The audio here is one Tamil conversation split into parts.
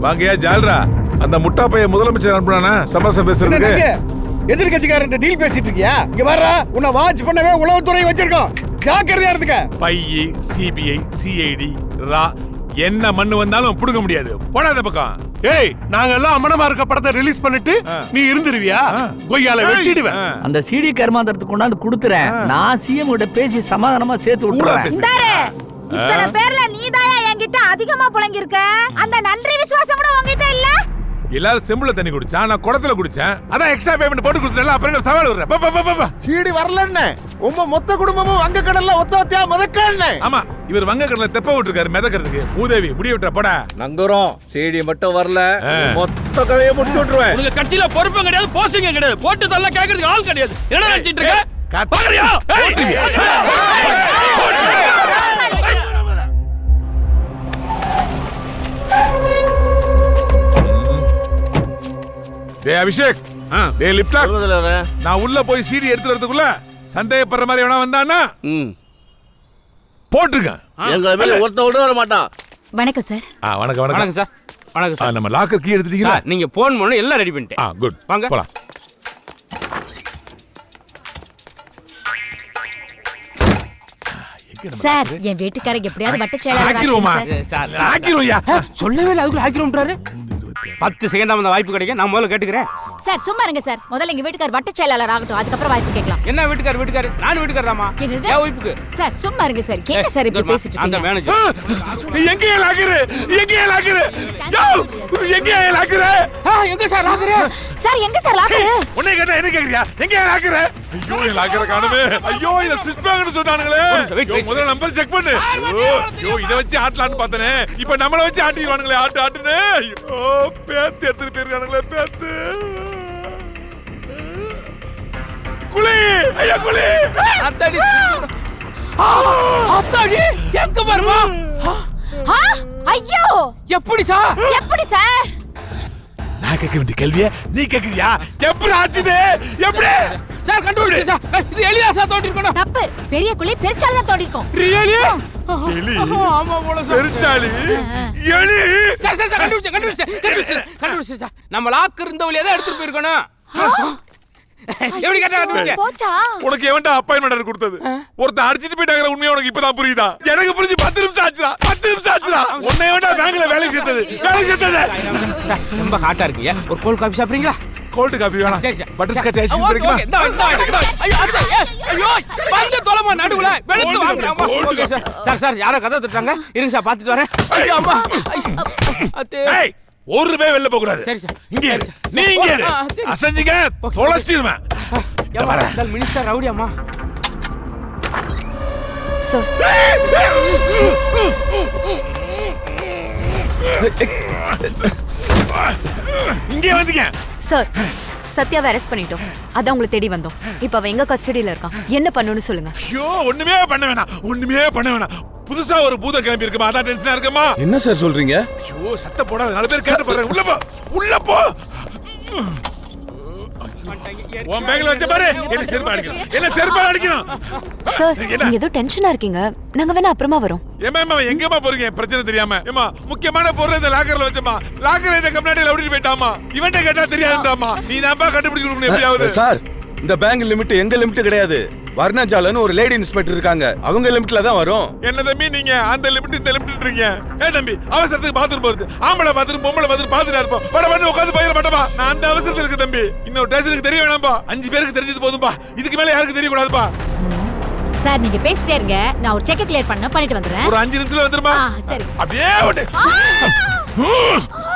வாங்கயா ஜால்ரா, அந்த முட்டா பைய முதலமைச்சர் அனுப்புனானா சமாசம் பேசுறதுக்கு? எதிர்கட்சிக்காரன் டீல் பேசிட்டு இருக்கியா? இங்க வர்றா, உன்னை வாட்ச் பண்ணவே உளவுத்துறை வச்சிருக்கோம், ஜாக்கிரதையா இருந்துக்க. பையி, சிபிஐ, சிஐடி, ரா என்ன மண்ணு வந்தாலும் புடுங்க முடியாது. போடாத பக்கம். ஏய், நாங்க எல்லாம் அமனமா இருக்க படத்தை ரிலீஸ் பண்ணிட்டு நீ இருந்துருவியா? கொய்யால வெட்டிடுவேன். அந்த சிடி கர்மாந்தரத்துக்கு கொண்டாந்து கொடுத்துறேன். நான் சிஎம் கிட்ட பேசி சமாதானமா சேர்த்து விட்டுறேன். இத்தனை பேர்ல நீதாயா என்கிட்ட அதிகமா புலங்கி இருக்க? அந்த நன்றி விசுவாசம் கூட உன்கிட்ட இல்ல? எல்லாரும் செம்புல தண்ணி குடிச்சான், நான் குடத்துல குடிச்சேன். அதான் எக்ஸ்ட்ரா பேமெண்ட் போட்டு கொடுத்தேன். அப்புறம் என்ன சவால் வர்ற? சீடி வரலன்னு உங்க மொத்த குடும்பமும் வங்க கடல்ல ஒத்தொத்தியா மிதக்கன்னு. ஆமா, இவர் வங்க கடல்ல தெப்ப விட்டுருக்காரு மிதக்கிறதுக்கு. மூதேவி முடி விட்ட போடா. நங்குறோம், சீடி மட்டும் வரல, மொத்த கதையை முடிச்சு விட்டுருவேன். உங்க கட்சியில பொறுப்பும் கிடையாது, போஸ்டிங் கிடையாது, போட்டு தள்ள கேக்குறதுக்கு ஆள் கிடையாது. என்ன நினைச்சிட்டு இருக்க? பாக்குறியா? டேய் அபிஷேக், டேய் லிப்டாக், நான் உள்ள போய் சீடி எடுத்து வரதுக்குள்ள சந்தேகப்படுற மாதிரி எவனா வந்தானா போட்டுருக்கேன். எங்க மேல ஒருத்த விட வர மாட்டான். வணக்கம் சார். வணக்கம் வணக்கம். வணக்கம் சார். வணக்கம் சார். நம்ம லாக்கர் கீ எடுத்துட்டீங்களா? நீங்க போன் பண்ணி எல்லாம் ரெடி பண்ணிட்டேன். குட், வாங்க போலாம். சார், என் வீட்டுக்காரங்க எப்படியாவது வட்ட செயலாளர் ஆக்கிரோமா? ஆக்கிரோயா? சொல்லவே இல்லை, அதுக்குள்ள ஆக்கிரோம்ன்றாரு. 10 செகண்ட் அந்த வாய்ப்பு கிடைக்கும், நான் முதல்ல கேட்டுக்கிறேன். சார் சும்மா இருங்க சார். முதல்ல எங்க வீட்டுக்கார் வட்ட செயலாளர் ஆகட்டும், அதுக்கப்புறம் வாய்ப்பு கேட்கலாம். என்ன வீட்டுக்கார்? நான் வீட்டுக்கார் தாமா. என்னது? ஏன் வாய்ப்புக்கு? சார் சும்மா இருங்க சார். என்ன சார் இப்படி பேசிட்டு அந்த இருக்கீங்க? மேனேஜர் எங்க லாக்கர்? எங்க லாக்கர்? யோ, எங்க லாக்கர்? எங்க சார் லாக்கர்? சார் எங்க சார் லாக்கர்? உன்னை கேட்டா என்ன கேக்குறியா? எங்க லாக்கர்? ஐயோ, என் லாக்கர் காணுமே. ஐயோ, இத ஸ்விட்ச் பேக்னு சொன்னானுங்களே. முதல்ல நம்பர் செக் பண்ணு. ஐயோ, இத வச்சு ஆட்டலாம்னு பார்த்தனே. இப்போ நம்மள வச்சு ஆட்டிடுவானுங்களே. ஆட்டுனே. ஐயோ, பேத்து எடுத்து போயிருக்கானுங்களே. பேத்து குளி. ஐயா குளி. அத்தாடி. அத்தாடி எங்க வரமா? ஐயோ, எப்படி சார்? எப்படி சார்? நான் கேட்க வேண்டிய கேள்வியை நீ கேக்குறியா? எப்படி ஆச்சுது? எப்படி சார் கண்டுபிடிச்சு சார்? இது எலியா சார் தோண்டி இருக்கணும். தப்பு. பெரிய குழி பெருச்சாளி தான் தோண்டி இருக்கும். ரியலி? எலி? ஆமா போல சார். பெருச்சாளி? எலி? சார் கண்டுபிடிச்சு சார். நம்ம லாக்கர் இருந்த வழியா தான் எடுத்துட்டு போயிருக்கணும். எப்படி கேட்டா கண்டுபிடிச்ச? போச்சா? உனக்கு எவன்டா அப்பாயின்மென்ட் கொடுத்தது? ஒருத்தன் அடிச்சிட்டு போயிட்டாங்க. உண்மையா உனக்கு இப்பதான் புரியுதா? எனக்கு புரிஞ்சு 10 நிமிஷம் ஆச்சுடா. 10 நிமிஷம் ஆச்சுடா. உன்னை எவன்டா பேங்க்ல வேலை சேர்த்தது? சார் ரொம்ப ஹாட்டா இருக்கீங்க, ஒரு கோல்ட் காபி சாப்பிடுறீங்களா? கோல்ட் காபி வேணாம். சரி சார். பட்டர் ஸ்காட்ச் ஐஸ்கிரீம் கிடைக்குமா? ஐயோ ஐயோ வந்து தொலைமா நடுவுல வெளுத்து வாங்குறாமா. Okay sir. சார் யாரோ கதை தட்டுறாங்க, இருங்க சார் பாத்துட்டு வரேன். ஐயோ அம்மா. ஏய், ஒரு ரூபாய் வெளில போக கூடாது. சரி சார். இங்க இரு. நீ இங்க இரு. அசஞ்சிங்க தொலைச்சிடுவேன். இந்த மினிஸ்டர் ரவுடி அம்மா. சார் இங்கே வந்தீங்க. சார், சத்யாவை அரெஸ்ட் பண்ணிட்டோம். அதான் உங்களை தேடி வந்தோம். இப்ப அவன் எங்க கஸ்டடியில இருக்கான். என்ன பண்ணணும்னு சொல்லுங்க. ஐயோ, ஒண்ணுமே பண்ண வேணாம். புதுசா ஒரு பூத கிளம்பி இருக்குமா? அதான் டென்ஷனா இருக்கமா? என்ன சார் சொல்றீங்க? ஐயோ, சத்த போடாத. 4 பேர் கேட்டு போறாங்க. உள்ள போ. உன் பேக்ல வச்ச பாரு. என்ன செருப்பா அடிக்கணும். சார், நீங்க ஏதோ டென்ஷனா இருக்கீங்க. நாங்க வேணா அப்புறமா வரோம். ஏமா எங்கம்மா போறீங்க? பிரச்சனை தெரியாம. ஏமா முக்கியமான பொருள் இந்த லாக்கர்ல வச்சமா. லாக்கர் இந்த கம்ப்ளைண்ட்ல ஓடிட்டு போயிட்டாமா. இவன்ட்ட கேட்டா தெரியாதுன்றாமா. நீ தான்ப்பா கண்டுபிடிச்சு கொடுக்கணும் எப்படியாவது. சார், இந்த பேங்க் லிமிட் எங்க லிமிட் கிடையாது. வர்ணஜாலன்னு ஒரு லேடி இன்ஸ்பெக்டர் இருக்காங்க, அவங்க லிமிட்ல தான் வரும். என்ன தம்பி நீங்க அந்த லிமிட் இந்த லிமிட்ன்றீங்க? தம்பி, அவசரத்துக்கு பாத்ரூம் போறது. ஆம்பளை பாத்ரூம் பொம்பளை பாத்ரூம் பாத்துட்டா இருப்போம். பட உட்காந்து போயிட மாட்டோமா? நான் அந்த அவசரத்துல இருக்கு தம்பி. இன்னொரு ஸ்டேஷனுக்கு தெரிய வேணாம்பா. 5 பேருக்கு தெரிஞ்சது போதும்பா. இதுக்கு மேல யாருக்கு தெரிய கூடாதுப்பா. சார், நீங்க பேசிட்டே இருங்க. நான் ஒரு செக் கிளியர் பண்ணிட்டு வந்துறேன். ஒரு 5 நிமிஷத்துல வந்துருமா? சரி. அப்படியே ஓடு.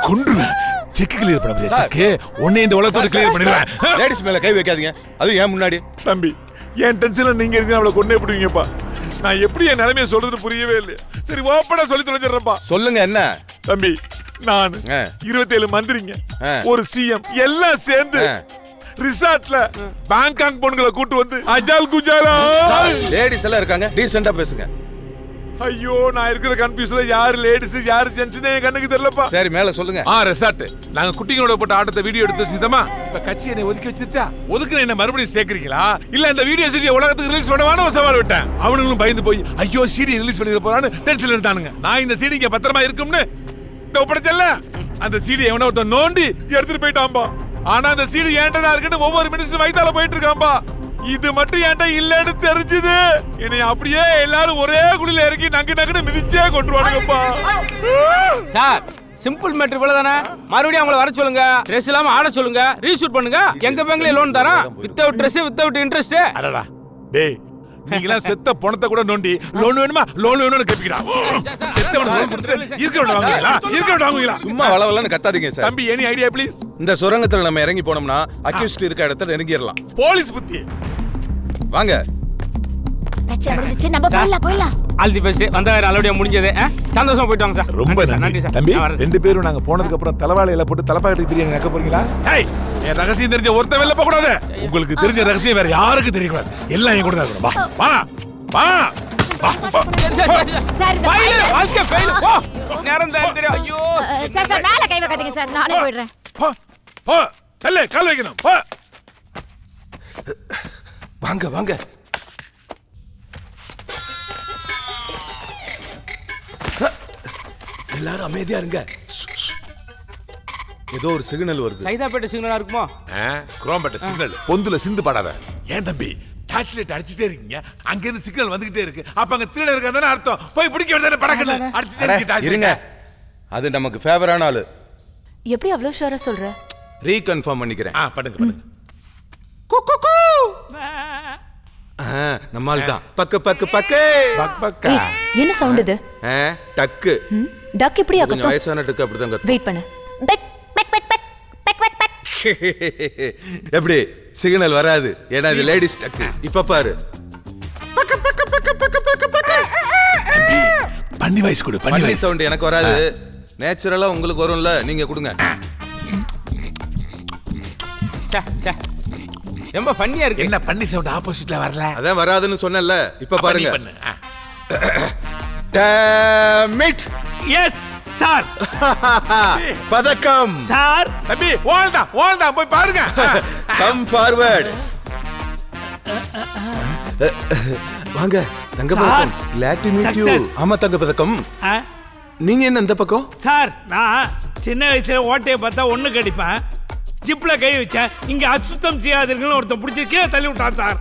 கொன்றுவேன். செக் கிளியர் பண்ண முடியாது. செக் ஒண்ணே இந்த உலகத்தோட கிளியர் பண்ணிடுவேன். லேடிஸ் மேல கை வைக்காதீங்க, அது ஏன் முன்னாடி. தம்பி, என் டென்ஷன்ல நீங்க இருக்கீங்க. அவளை கொண்டே போடுவீங்கப்பா. நான் எப்படி என் நிலைமையை சொல்றது புரியவே இல்லை. சரி, ஓப்பனா சொல்லி தொலைஞ்சிடறேன்ப்பா. சொல்லுங்க என்ன தம்பி, நான் 27 மந்திரிங்க, ஒரு சிஎம் எல்லாம் சேர்ந்து ரிசார்ட்ல பேங்காக் பொண்ணுங்களை கூட்டு வந்து அஜால் குஜாலா. லேடிஸ் எல்லாம் இருக்காங்க, டீசெண்டா பேசுங்க. ஐயோ, நான் இருக்கிற கன்ஃபியூஸ்ல யாரு லேடிஸ் யாரு ஜென்ஸ்னே என் கண்ணுக்கு தெரியலப்பா. சரி, மேல சொல்லுங்க. ரெசார்ட் நாங்க குட்டிகளோட போட்ட ஆட்டத்தை வீடியோ எடுத்து வச்சுதமா. இப்ப கட்சி என்னை ஒதுக்கி வச்சிருச்சா? ஒதுக்குன என்ன மறுபடியும் சேர்க்கறீங்களா? இல்ல இந்த வீடியோ சீடியை உலகத்துக்கு ரிலீஸ் பண்ணவான ஒரு சவால் விட்டேன். அவனுங்களும் பயந்து போய் ஐயோ சீடி ரிலீஸ் பண்ணிட போறான்னு டென்ஷன்ல இருந்தானுங்க. நான் இந்த சீடி இங்க பத்திரமா இருக்கும்னு ஒப்படைச்சல. அந்த சீடி எவனோ ஒருத்தன் நோண்டி எடுத்துட்டு போயிட்டான்பா. ஆனா அந்த சீடி ஏன்டா இருக்குன்னு ஒவ்வொரு மினிஸ்டர் வயித்தால போயிட்டு இருக்கான்பா. இது மட்டும் ஏன்டா இல்லன்னு தெரிஞ்சது என்னை அப்படியே எல்லாரும் ஒரே குழியில இறக்கி நங்குன்னு மிதிச்சே கொண்டுருவானுங்கப்பா. சார் சிம்பிள் மேட்ரு இவ்வளவுதானே. மறுபடியும் அவங்கள வர சொல்லுங்க, ட்ரெஸ் இல்லாம ஆட சொல்லுங்க, ரீஷூட் பண்ணுங்க. எங்க பேங்க்ல லோன் தரோம், வித்தவுட் ட்ரெஸ் வித்தவுட் இன்ட்ரெஸ்ட். அடடா டேய், நீங்களா செத்த பணத்தை கூட நோண்டி லோன் வேணுமா லோன் வேணும்னு கேட்பீங்கடா. செத்தவன லோன் கொடுத்துட்டு இருக்கவன வாங்குவீங்களா? இருக்கவன வாங்குவீங்களா? சும்மா வளவலன்னு கத்தாதீங்க சார். தம்பி எனி ஐடியா ப்ளீஸ்? இந்த சுரங்கத்துல நம்ம இறங்கி போனோம்னா அக்யூஸ்ட் இருக்க இடத்துல நெருங்கிடலாம். போலீஸ் புத்தி வாங்க. பிரச்சனை முடிஞ்சிச்சு, நம்ம போயிடலாம். All the best. வந்த வேற நல்லபடியா முடிஞ்சது. சந்தோஷமா போயிட்டு வாங்க சார். ரொம்ப நன்றி சார். தம்பி நான் வரேன். ரெண்டு பேரும் நாங்க போனதுக்கு அப்புறம் தலைவாழையில போட்டு தலைப்பாக்கட்டி பிரியாணி நக்க போறீங்களா? ஏய், என் ரகசியம் தெரிஞ்ச ஒருத்த வெளில போக கூடாது. உங்களுக்கு தெரிஞ்ச ரகசியம் வேற யாருக்கும் தெரிய கூடாது. எல்லாம் என் கூட தான் இருக்கணும். வா வா வா வா. சார் இந்த ஃபைல் வாழ்க்கை ஃபைல் போ. நேரம் தான் தெரியும். ஐயோ சார் மேல கை வைக்காதீங்க சார், நானே போயிடுறேன். போ போ தல்லே கால் வைக்கணும். போ. வாங்க வாங்க. எல்லாரும் அமைதியா இருங்க. ஏதோ ஒரு சிக்னல் வருது. சைதாப்பேட்டை சிக்னலா இருக்குமோ? குரோம்பேட்டை சிக்னல். பொந்துல சிந்து பாடாத. ஏன் தம்பி டார்ச் லைட் அடிச்சிட்டே இருக்கீங்க? அங்க இருந்து சிக்னல் வந்துகிட்டே இருக்கு. அப்ப அங்க திருட இருக்கானே அர்த்தம். போய் பிடிக்க வேண்டியது படக்கல அடிச்சிட்டே இருக்கு டார்ச். இருங்க, அது நமக்கு ஃபேவரான ஆளு. எப்படி அவ்வளவு ஷூரா சொல்ற? ரீகன்ஃபார்ம் பண்ணிக்கிறேன். பண்ணுங்க பண்ணுங்க. நம்ம ஆள் தான். பக்கு பக்கு பக்கு பக் பக்கா. ஏய், என்ன சவுண்ட் இது? டக்கு. டக் இப்படியா கொஞ்சம் கத்தும்? வயசான டக்கு அப்படிதான் கத்தும். வெயிட் பண்ணு. பெக் பெக் பெக் பெக் பெக் பெக் பெக். எப்படி சிக்னல் வராது? ஏன்னா இது லேடிஸ் டக்கு. இப்ப பாரு. பண்ணி வயசு கொடு. பண்ணி பண்ணி வயசு சவுண்ட் எனக்கு வராது. நேச்சுரலா உங்களுக்கு வரும்ல, நீங்க கொடுங்க. ரொம்ப ஃபன்னியா இருக்கு. என்ன பண்ணி சவுண்ட் ஆப்போசிட்ல வரல? அதான் வராதுன்னு சொன்னேன்ல. இப்ப பாருங்க. பண்ணு. மிட். Yes sir. பதக்கம். சார் தம்பி ஓல்டா போய் பாருங்க. Come forward. வாங்க தங்க பதக்கம். glad to meet you. ஆமா தங்க பதக்கம். நீங்க என்ன இந்த பக்கம்? சார் நான் சின்ன வயசுல ஓட்டையை பார்த்தா ஒண்ணு கடிப்பேன். ஜிப்ல கை வச்சேன். இங்க அசுத்தம் செய்யாதீங்கன்னு ஒருத்தன் பிடிச்சி கீழே தள்ளி விட்டான் சார்.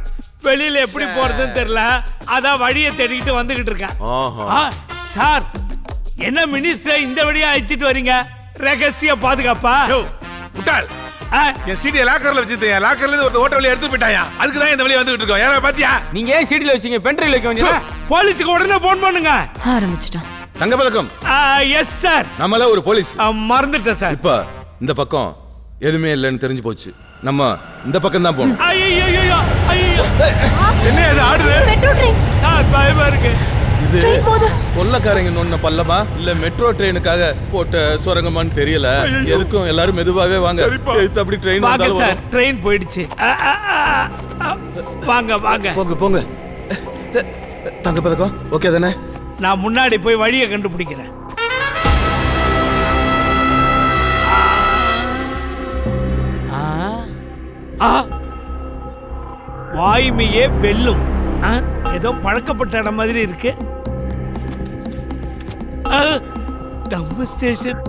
வெளியில எப்படி போறதுன்னு தெரியல. அதான் வழியை தேடிக்கிட்டு வந்துகிட்டு இருக்கேன். சார் என்ன மினிஸ்டர் இந்த வழியா அழைச்சிட்டு வரீங்க? ரகசிய பாதுகாப்பா? முட்டாள். என் சீடியை லாக்கர்ல வச்சிருந்தேன். லாக்கர்ல இருந்து ஒரு ஓட்ட வழியா எடுத்து போயிட்டாயா. அதுக்கு தான் இந்த வழியா வந்துகிட்டு இருக்கோம். யாரா பாத்தியா? நீங்க ஏன் சீடில வச்சீங்க? பென்ட்ரைவ்ல வைக்க வேண்டியதா? போலீஸுக்கு உடனே போன் பண்ணுங்க. ஆரம்பிச்சிட்டான். தங்க பதக்கம். Yes sir. நம்மள ஒரு போலீஸ். மறந்துட்டேன் சார். இப்ப இந்த பக்கம் எதுவுமே இல்லைன்னு தெரிஞ்சு போச்சு. நம்ம இந்த பக்கம் தான் போகணும். ஐயோ என்ன இது ஆடுது? Metro train. சார் பயமா இருக்கு. இது ட்ரெயின் போகுது. கொள்ளக்காரங்க நோன்ன பல்லமா இல்ல மெட்ரோ ட்ரெயினுக்காக போட்ட சுரங்கமான்னு தெரியல. எதுக்கும் எல்லாரும் மெதுவாவே வாங்க. எடுத்து அப்படி ட்ரெயின் வாங்க வந்தாலும் சார், ட்ரெயின் போயிடுச்சு. வாங்க வாங்க. போங்க போங்க. தங்க பதக்கம் ஓகே தானே? நான் முன்னாடி போய் வழியை கண்டுபிடிக்கிறேன். வாய்மையே வெல்லும். ஏதோ பழக்கப்பட்ட இடம் மாதிரி இருக்கு. நம்ம ஸ்டேஷன்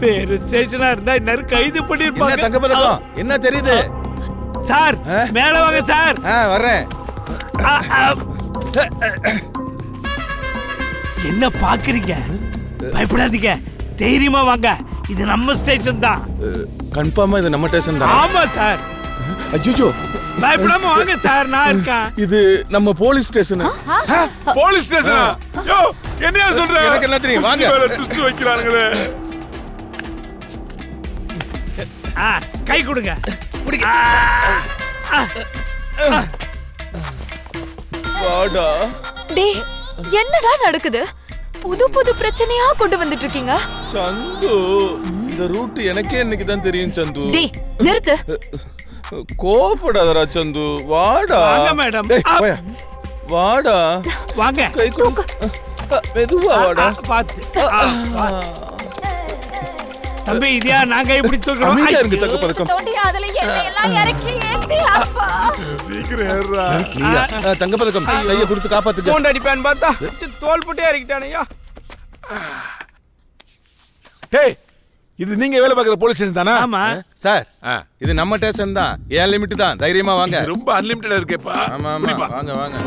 வேற ஸ்டேஷனா இருந்தா இன்னும் கைது என்ன பண்ணிருப்பாங்க. தங்க பதக்கம் என்ன தெரியுது? சார் மேல வாங்க சார். வர்றேன். என்ன பாக்குறீங்க? பயப்படாதீங்க, தைரியமா வாங்க. இது நம்ம ஸ்டேஷன் தான். கன்ஃபார்மா இது நம்ம ஸ்டேஷன் தான். ஆமா சார். ஐயோ பயப்படாம வாங்க சார், நான் இருக்கேன். இது நம்ம போலீஸ் ஸ்டேஷன். போலீஸ் ஸ்டேஷனா? யோ என்னையா சொல்ற? எனக்கு என்ன தெரியும்? வாங்க. ட்விஸ்ட் வைக்கறானுங்களே. கை கொடுங்க. வாடா. டேய் என்னடா நடக்குது? புது புது பிரச்சனையா கொண்டு வந்துட்டு இருக்கீங்க. சந்து, இந்த ரூட் எனக்கே இன்னைக்கு தான் தெரியும் சந்து. டேய் நிறுத்து. கோபப்படாதடா சந்து. வாடா. வாங்க மேடம். வாடா. வாங்க. கை கொடு. மெதுவா வாடா. பாத்து. தம்பி இதையா நாங்க இப்படி தூக்குறோம்? அமைதியா இருங்க தங்க பதக்கம். தோண்டி அதுல எண்ணெய் எல்லாம் இறக்கி ஏத்தி அப்பா. சீக்கிரம் ஏறா. நீயா? தங்க பதக்கம் கையை கொடுத்து காப்பாத்துங்க. போன் அடிப்பான்னு பார்த்தா தோல் போட்டே இறக்கிட்டானையா. டேய் இது நீங்க வேலை பார்க்குற போலீஸ் ஸ்டேஷன் தானா? ஆமா சார் ஆ. இது நம்ம ஸ்டேஷன் தான், ஏன் லிமிட் தான், தைரியமா வாங்க. இது ரொம்ப அன்லிமிட்டடா இருக்கேப்பா. ஆமா ஆமா புடிப்பா. வாங்க வாங்க.